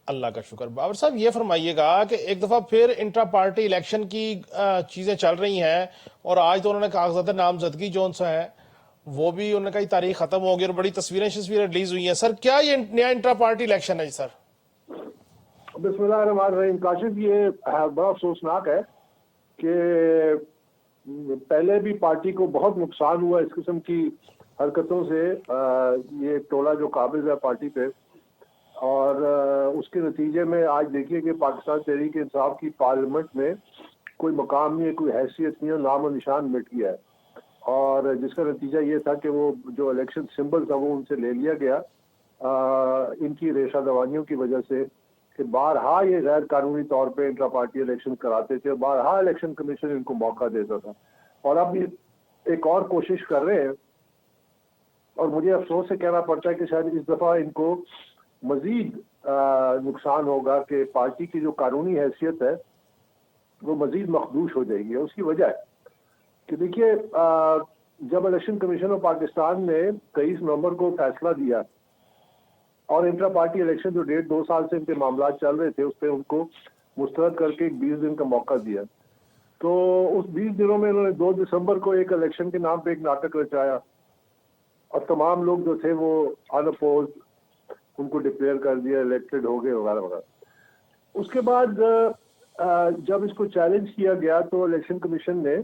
S1: اللہ کا شکر. بابر صاحب یہ فرمائیے گا کہ ایک دفعہ پھر انٹرا پارٹی الیکشن کی چیزیں چل رہی ہیں، اور آج تو انہوں نے کاغذات نامزدگی جو سا ہے وہ بھی انہوں نے کہا تاریخ ختم ہو گئی اور بڑی تصویریں ریلیز ہوئی ہیں. سر کیا یہ نیا انٹرا پارٹی الیکشن ہے؟ سر
S5: بسم اللہ الرحمن الرحیم. کاشف، یہ بڑا افسوسناک ہے کہ پہلے بھی پارٹی کو بہت نقصان ہوا اس قسم کی حرکتوں سے. یہ ٹولہ جو قابض ہے پارٹی پہ، اور اس کے نتیجے میں آج دیکھیے کہ پاکستان تحریک انصاف کی پارلیمنٹ میں کوئی مقام نہیں ہے، کوئی حیثیت نہیں ہے، نام و نشان مٹ گیا ہے. اور جس کا نتیجہ یہ تھا کہ وہ جو الیکشن سمبل تھا وہ ان سے لے لیا گیا ان کی ریشہ دوانیوں کی وجہ سے، کہ بارہا یہ غیر قانونی طور پہ انٹرا پارٹی الیکشن کراتے تھے، بارہا الیکشن کمیشن ان کو موقع دیتا تھا. اور اب یہ ایک اور کوشش کر رہے ہیں، اور مجھے افسوس سے کہنا پڑتا ہے کہ شاید اس دفعہ ان کو مزید نقصان ہوگا، کہ پارٹی کی جو قانونی حیثیت ہے وہ مزید مخدوش ہو جائے گی. اس کی وجہ ہے کہ دیکھیے، جب الیکشن کمیشن آف پاکستان نے 23 نومبر کو فیصلہ دیا اور انٹرا پارٹی الیکشن جو 1.5-2 سال سے ان کے معاملات چل رہے تھے اس پہ ان کو مسترد کر کے 20 دن کا موقع دیا، تو اس 20 دنوں میں انہوں نے 2 دسمبر کو ایک الیکشن کے نام پہ ایک ناٹک رچایا، اور تمام لوگ جو تھے وہ ان اپوز ان کو ڈکلیئر کر دیا، الیکٹڈ ہو گئے وغیرہ وغیرہ. اس کے بعد جب اس کو چیلنج کیا گیا تو الیکشن کمیشن نے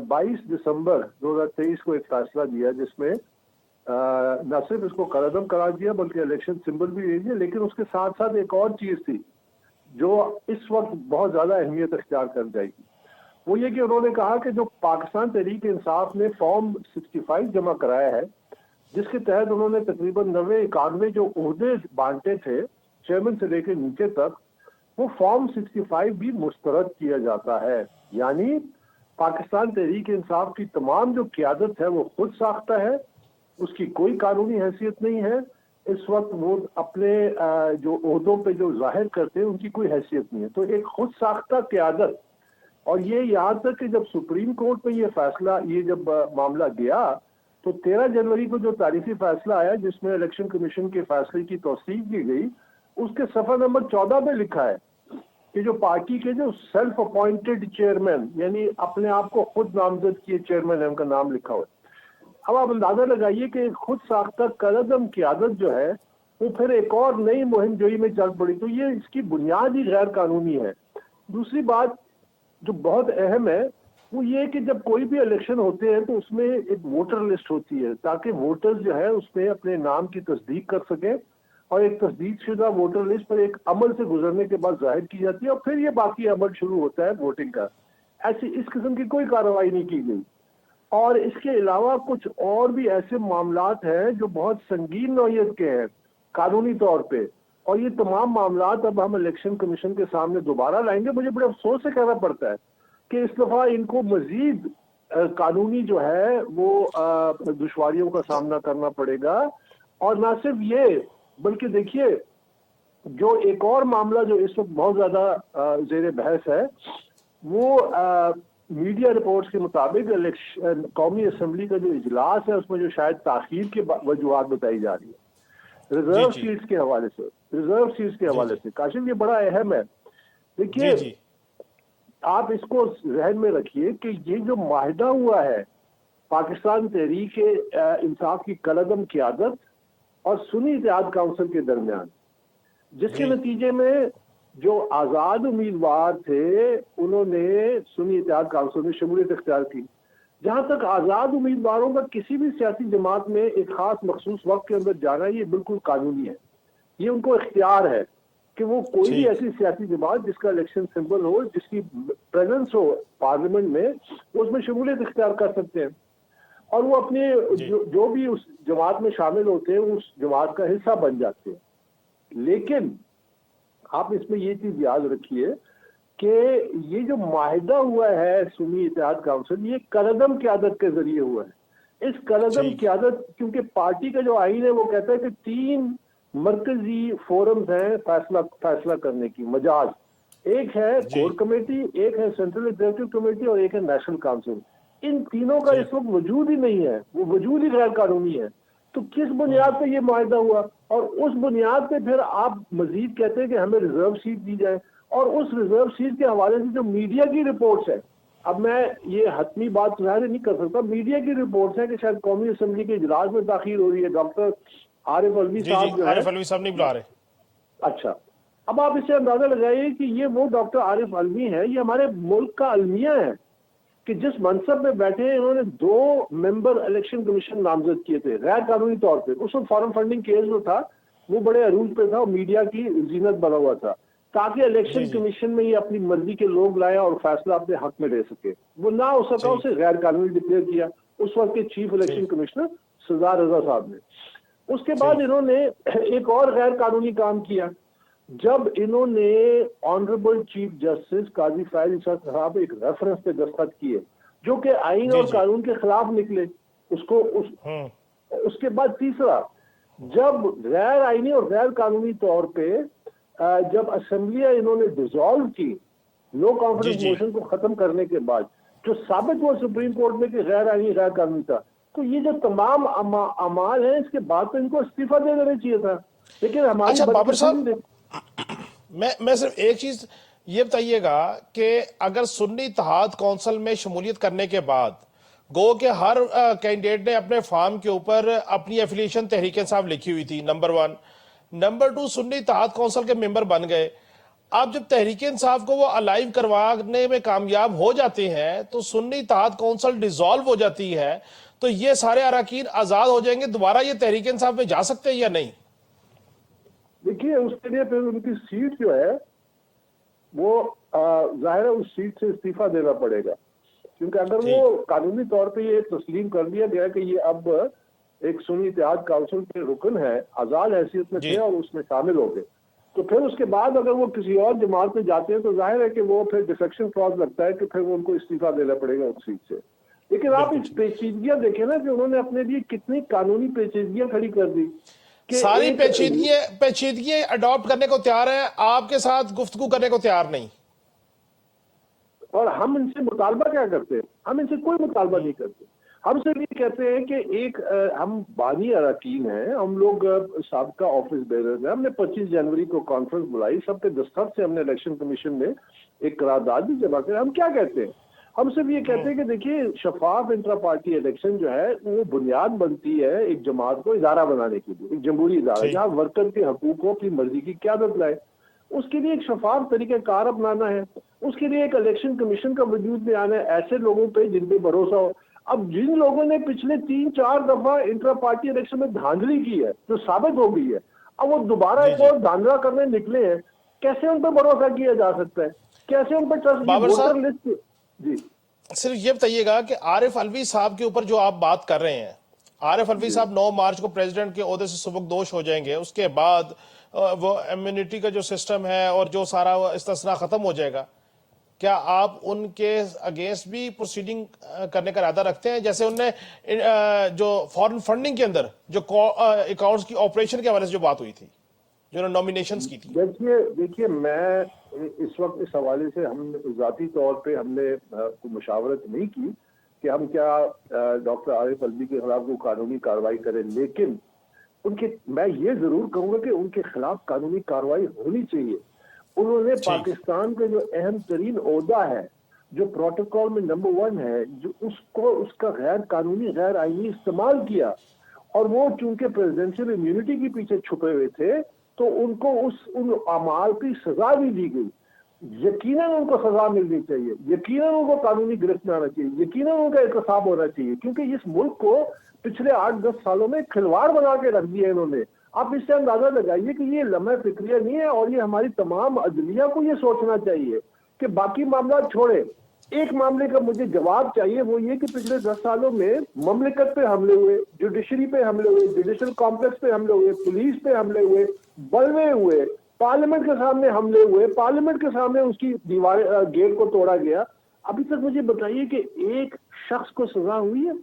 S5: 22 دسمبر 2023 کو ایک فیصلہ دیا جس میں نہ صرف اس کو قلعدم قرار دیا بلکہ الیکشن سمبل بھی دے دیا. لیکن اس کے ساتھ ساتھ ایک اور چیز تھی جو اس وقت بہت زیادہ اہمیت اختیار کر جائے گی، وہ یہ کہ انہوں نے کہا کہ جو پاکستان تحریک انصاف نے فارم 65 جمع کرایا ہے، جس کے تحت انہوں نے تقریباً 90-91 جو عہدے بانٹے تھے چیئرمین سے لے کے نیچے تک، وہ فارم 65 بھی مسترد کیا جاتا ہے. یعنی پاکستان تحریک انصاف کی تمام جو قیادت ہے وہ خود ساختہ ہے، اس کی کوئی قانونی حیثیت نہیں ہے. اس وقت وہ اپنے جو عہدوں پہ جو ظاہر کرتے ہیں ان کی کوئی حیثیت نہیں ہے. تو ایک خود ساختہ قیادت. اور یہ یہاں تک کہ جب سپریم کورٹ میں یہ فیصلہ، یہ جب معاملہ گیا تو 13 جنوری کو جو تاریخی فیصلہ آیا جس میں الیکشن کمیشن کے فیصلے کی توثیق کی گئی، اس کے صفحہ نمبر 14 پہ لکھا ہے کہ جو پارٹی کے جو سیلف اپوائنٹڈ چیئرمین یعنی اپنے آپ کو خود نامزد کیے چیئرمین ہے ان کا نام لکھا ہوا ہے. اب آپ اندازہ لگائیے کہ خود ساختہ کالعدم قیادت جو ہے وہ پھر ایک اور نئی مہم جوئی میں چل پڑی, تو یہ اس کی بنیاد ہی غیر قانونی ہے. دوسری بات جو بہت اہم ہے وہ یہ کہ جب کوئی بھی الیکشن ہوتے ہیں تو اس میں ایک ووٹر لسٹ ہوتی ہے تاکہ ووٹرز جو ہے اس میں اپنے نام کی تصدیق کر سکیں, اور ایک تصدیق شدہ ووٹر لسٹ پر ایک عمل سے گزرنے کے بعد ظاہر کی جاتی ہے اور پھر یہ باقی عمل شروع ہوتا ہے ووٹنگ کا. ایسی اس قسم کی کوئی کارروائی نہیں کی گئی. اور اس کے علاوہ کچھ اور بھی ایسے معاملات ہیں جو بہت سنگین نوعیت کے ہیں قانونی طور پہ, اور یہ تمام معاملات اب ہم الیکشن کمیشن کے سامنے دوبارہ لائیں گے. مجھے بڑے افسوس سے کہنا پڑتا ہے کہ اس دفعہ ان کو مزید قانونی جو ہے وہ دشواریوں کا سامنا کرنا پڑے گا. اور نہ صرف یہ بلکہ دیکھیے جو ایک اور معاملہ جو اس وقت بہت زیادہ زیر بحث ہے وہ میڈیا رپورٹس کے مطابق قومی اسمبلی کا جو اجلاس ہے اس میں جو شاید تاخیر کی وجوہات بتائی جا رہی ہے ریزرو سیٹس کے حوالے سے. کاشف یہ بڑا اہم ہے. دیکھیے آپ اس کو ذہن میں رکھیے کہ یہ جو معاہدہ ہوا ہے پاکستان تحریک انصاف کی کالعدم قیادت اور سنی اتحاد کونسل کے درمیان, جس کے نتیجے میں جو آزاد امیدوار تھے انہوں نے سنی اتحاد کونسل میں شمولیت اختیار کی. جہاں تک آزاد امیدواروں کا کسی بھی سیاسی جماعت میں ایک خاص مخصوص وقت کے اندر جانا یہ بالکل قانونی ہے. یہ ان کو اختیار ہے کہ وہ کوئی بھی ایسی سیاسی جماعت جس کا الیکشن سمبل ہو, جس کی پریزنس ہو پارلیمنٹ میں, اس میں شمولیت اختیار کر سکتے ہیں اور وہ اپنے جو بھی اس جماعت میں شامل ہوتے ہیں اس جماعت کا حصہ بن جاتے ہیں. لیکن آپ اس میں یہ چیز یاد رکھیے کہ یہ جو معاہدہ ہوا ہے سنی اتحاد کونسل یہ کالعدم قیادت کے ذریعے ہوا ہے. اس کالعدم قیادت کیونکہ پارٹی کا جو آئین ہے وہ کہتا ہے کہ 3 مرکزی فورمز ہیں فیصلہ کرنے کی مجاز. ایک ہے کور کمیٹی, ایک ہے سینٹرل ایگزیکٹو کمیٹی اور ایک ہے نیشنل کونسل. ان تینوں کا اس وقت وجود ہی نہیں ہے, وہ وجود ہی غیر قانونی ہے. تو کس بنیاد پہ یہ معاہدہ ہوا اور اس بنیاد پہ پھر آپ مزید کہتے ہیں کہ ہمیں ریزرو سیٹ دی جائے, اور اس ریزرو سیٹ کے حوالے سے جو میڈیا کی رپورٹس ہے, اب میں یہ حتمی بات ظاہر نہیں کر سکتا, میڈیا کی رپورٹس ہیں کہ شاید قومی اسمبلی کے اجلاس میں تاخیر ہو رہی ہے. ڈاکٹر عارف علوی صاحب جو ہے,
S1: عارف علوی صاحب نہیں بلا رہے.
S5: اچھا, اب آپ اس سے اندازہ لگائیے کہ یہ وہ ڈاکٹر عارف علوی ہیں, یہ ہمارے ملک کا المیہ ہے کہ جس منصب میں بیٹھے ہیں انہوں نے 2 ممبر الیکشن کمیشن نامزد کیے تھے غیر قانونی طور پہ. اس وقت فارم فنڈنگ کیس جو تھا وہ بڑے عروج پہ تھا اور میڈیا کی زینت بنا ہوا تھا تاکہ الیکشن کمیشن میں یہ اپنی مرضی کے لوگ لائے اور فیصلہ اپنے حق میں لے سکے. وہ نہ ہو سکا, اسے غیر قانونی ڈکلیئر کیا اس وقت کے چیف الیکشن کمشنر سزار رضا صاحب نے. اس کے بعد انہوں نے ایک اور غیر قانونی کام کیا جب انہوں نے آنریبل چیف جسٹس قاضی فیض عیسیٰ صاحب ایک ریفرنس پہ دستخط کیے جو کہ آئین اور قانون کے خلاف نکلے. اس کے بعد تیسرا, جب غیر آئینی اور غیر قانونی طور پہ جب اسمبلیاں انہوں نے ڈیزالو کی نو کانفیڈنس موشن کو ختم کرنے کے بعد, جو ثابت ہوا سپریم کورٹ میں کہ غیر آئینی غیر قانونی تھا, تو یہ جو تمام اعمال ہیں اس کے بعد تو ان کو استعفیٰ دے دینا چاہیے تھا. لیکن ہماری
S1: بابر صاحب میں صرف ایک چیز یہ بتائیے گا کہ اگر سنی اتحاد کونسل میں شمولیت کرنے کے بعد گو کہ ہر کینڈیڈیٹ نے اپنے فارم کے اوپر اپنی ایفیلیشن تحریک انصاف لکھی ہوئی تھی, نمبر 1. نمبر 2, سنی اتحاد کونسل کے ممبر بن گئے. اب جب تحریک انصاف کو وہ الائیو کروانے میں کامیاب ہو جاتے ہیں تو سنی اتحاد کونسل ڈیزالو ہو جاتی ہے, تو یہ سارے اراکین آزاد ہو جائیں گے, دوبارہ یہ تحریک انصاف میں جا سکتے ہیں یا نہیں؟
S5: دیکھیے اس کے لیے پھر ان کی سیٹ جو ہے وہ ظاہر ہے اس سیٹ سے استعفیٰ دینا پڑے گا, کیونکہ اگر وہ قانونی طور پہ یہ تسلیم کر دیا گیا کہ یہ اب ایک سنی اتحاد کونسل کے رکن ہے, آزاد حیثیت میں تھے اور اس میں شامل ہو گئے, تو پھر اس کے بعد اگر وہ کسی اور جماعت میں جاتے ہیں تو ظاہر ہے کہ وہ پھر ڈیفیکشن کلاز لگتا ہے کہ پھر وہ ان کو استعفیٰ دینا پڑے گا اس سیٹ سے. لیکن آپ اس پیچیدگیاں دیکھیں نا کہ انہوں نے اپنے لیے کتنی قانونی پیچیدگیاں کھڑی کر دی.
S1: ساری پیچیدگیاں اڈاپٹ کرنے کو تیار ہے, آپ کے ساتھ گفتگو کرنے کو تیار نہیں.
S5: اور ہم ان سے مطالبہ کیا کرتے ہیں؟ ہم ان سے کوئی مطالبہ نہیں کرتے. ہم صرف یہ کہتے ہیں کہ ایک ہم بانی اراکین ہیں، ہم لوگ سابقہ آفس بیرر ہیں، ہم نے 25 جنوری کو کانفرنس بلائی، سب کے دستخط سے ہم نے الیکشن کمیشن میں ایک قرارداد بھی جمع کری۔ ہم کیا کہتے ہیں؟ ہم صرف یہ کہتے ہیں کہ دیکھیے شفاف انٹرا پارٹی الیکشن جو ہے وہ بنیاد بنتی ہے ایک جماعت کو ادارہ بنانے کے لیے، ایک جمہوری ادارہ جہاں ورکر کے حقوق کو اپنی مرضی کی قیادت لائے۔ اس کے لیے ایک شفاف طریقہ کار اپنانا ہے، اس کے لیے ایک الیکشن کمیشن کا وجود میں آنا ہے ایسے لوگوں پہ جن پہ بھروسہ ہو۔ اب جن لوگوں نے پچھلے 3-4 دفعہ انٹرا پارٹی الیکشن میں دھاندلی کی ہے جو ثابت ہو گئی ہے، اب وہ دوبارہ ایک اور دھاندلا کرنے نکلے ہیں، کیسے ان پہ بھروسہ کیا جا سکتا ہے؟ کیسے ان پہ ٹرسٹ؟
S1: بابر صاحب
S5: ووٹر لسٹ جی
S1: صرف یہ بتائیے گا کہ عارف الوی صاحب کے اوپر جو آپ بات کر رہے ہیں، عارف الوی صاحب 9 مارچ کو پریزیڈنٹ کے عہدے سے سبکدوش ہو جائیں گے، اس کے بعد وہ امیونٹی کا جو سسٹم ہے اور جو سارا استثناء ختم ہو جائے گا، کیا آپ ان کے اگینسٹ بھی پروسیڈنگ کرنے کا ارادہ رکھتے ہیں؟ جیسے انہوں نے جو فارن فنڈنگ کے اندر جو اکاؤنٹس کی آپریشن کے حوالے سے جو بات ہوئی تھی، جو انہوں نے نامینیشنز کی تھی۔
S5: دیکھیے میں اس وقت اس حوالے سے ہم ذاتی طور پہ ہم نے کوئی مشاورت نہیں کی کہ ہم کیا ڈاکٹر عارف الوی کے خلاف کوئی قانونی کارروائی کریں، لیکن میں یہ ضرور کہوں گا کہ ان کے خلاف قانونی کارروائی ہونی چاہیے۔ انہوں نے پاکستان کا جو اہم ترین عہدہ ہے، جو پروٹوکول میں نمبر 1 ہے، جو اس کا غیر قانونی غیر آئینی استعمال کیا، اور وہ چونکہ پریزیڈنشل امیونٹی کے پیچھے چھپے ہوئے تھے تو ان کو ان اعمال کی سزا بھی دی گئی۔ یقیناً ان کو سزا ملنی چاہیے، یقیناً ان کو قانونی گرفت میں آنا چاہیے، یقیناً ان کا احتساب ہونا چاہیے، کیونکہ اس ملک کو پچھلے 8-10 سالوں میں کھلواڑ بنا کے رکھ دیا انہوں نے۔ آپ اس سے اندازہ لگائیے کہ یہ لمحہ فکریہ نہیں ہے، اور یہ ہماری تمام عدلیہ کو یہ سوچنا چاہیے کہ باقی معاملات چھوڑے، ایک معاملے کا مجھے جواب چاہیے، وہ یہ کہ پچھلے 10 سالوں میں مملکت پہ حملے ہوئے، جوڈیشری پہ حملے ہوئے، جوڈیشل کمپلیکس پہ حملے ہوئے، پولیس پہ حملے ہوئے، بلوے ہوئے، پارلیمنٹ کے سامنے حملے ہوئے، پارلیمنٹ کے سامنے اس کی دیوار گیٹ کو توڑا گیا۔ ابھی تک مجھے بتائیے کہ ایک شخص کو سزا ہوئی ہے؟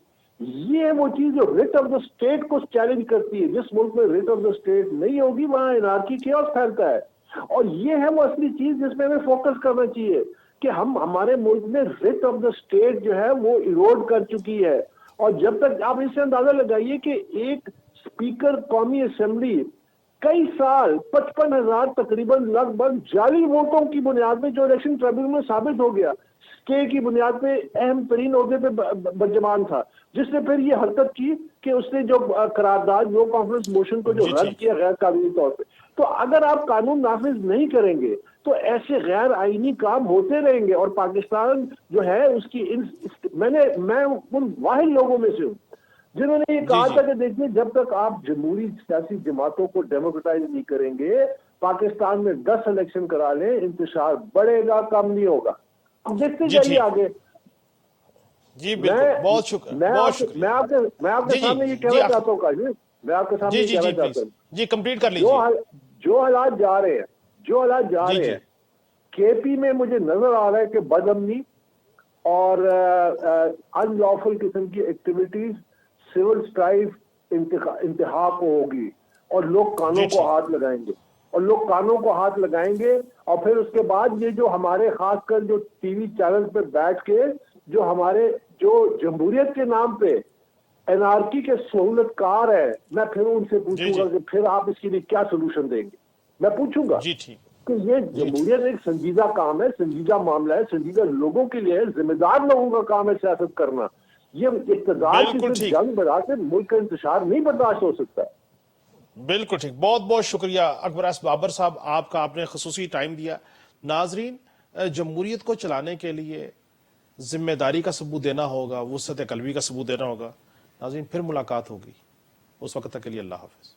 S5: یہ ہے وہ چیز جو ریٹ آف دا اسٹیٹ کو چیلنج کرتی ہے۔ جس ملک میں ریٹ آف دا اسٹیٹ نہیں ہوگی وہاں انارکی کیوس پھیلتا ہے، اور یہ ہے وہ اصلی چیز جس پہ ہمیں فوکس کرنا چاہیے کہ ہمارے ملک میں ریٹ آف دا اسٹیٹ جو ہے وہ ایروڈ کر چکی ہے۔ اور جب تک آپ اس سے اندازہ لگائیے کہ ایک اسپیکر قومی اسمبلی کئی سال 55,000 تقریباً لگ بھگ جعلی ووٹوں کی بنیاد میں جو الیکشن ٹریبیونل میں ثابت ہو گیا، اسٹے کی بنیاد پہ اہم ترین عہدے پہ برجمان تھا، جس نے پھر یہ حرکت کی کہ اس نے جو قرارداد نو کانفرنس موشن کو جو رد کیا غیر قانونی طور پہ۔ تو اگر آپ قانون نافذ نہیں کریں گے تو ایسے غیر آئینی کام ہوتے رہیں گے، اور پاکستان جو ہے اس کی میں ان واحد لوگوں میں سے ہوں جنہوں نے یہ کہا تھا کہ دیکھیے جب تک آپ جمہوری سیاسی جماعتوں کو ڈیموکریٹائز نہیں کریں گے، پاکستان میں 10 الیکشن کرا لیں، انتشار بڑھے گا، کم نہیں ہوگا۔ اب دیکھتے جائیے آگے۔
S1: جی بالکل، بہت شکریہ، بہت شکریہ۔
S5: میں آپ کے سامنے یہ کہنا چاہتا ہوں کاشف، میں آپ کے سامنے یہ کہنا چاہتا ہوں
S1: جی کمپلیٹ کر لیجیے۔
S5: جو حالات جا رہے ہیں کے پی میں، مجھے نظر آ رہا ہے کہ بد امنی اور ان لافل قسم کی ایکٹیویٹیز سول اسٹرائف انتہا کو ہوگی، اور لوگ کانوں کو ہاتھ لگائیں گے، اور پھر اس کے بعد یہ جو ہمارے خاص کر جو ٹی وی چینل پہ بیٹھ کے جو ہمارے جو جمہوریت کے نام پہ این آر کی کے سہولت کار ہے، میں پھر ان سے پوچھوں گا کہ پھر آپ اس کے لیے کیا سولوشن دیں گے؟ میں پوچھوں گا کہ یہ جمہوریت ایک سنجیدہ کام ہے، سنجیدہ معاملہ ہے، سنجیدہ لوگوں کے لیے، ذمہ دار لوگوں کا کام ہے سیاست کرنا۔ یہ اقتدار کی صرف جنگ بنا سے ملک کا انتشار نہیں برداشت ہو سکتا۔
S1: بالکل ٹھیک، بہت بہت شکریہ اکبر اس بابر صاحب، آپ نے خصوصی ٹائم دیا۔ ناظرین، جمہوریت کو چلانے کے لیے ذمہ داری کا ثبوت دینا ہوگا، وسعت قلبی کا ثبوت دینا ہوگا۔ ناظرین، پھر ملاقات ہوگی، اس وقت تک کے لیے اللہ حافظ۔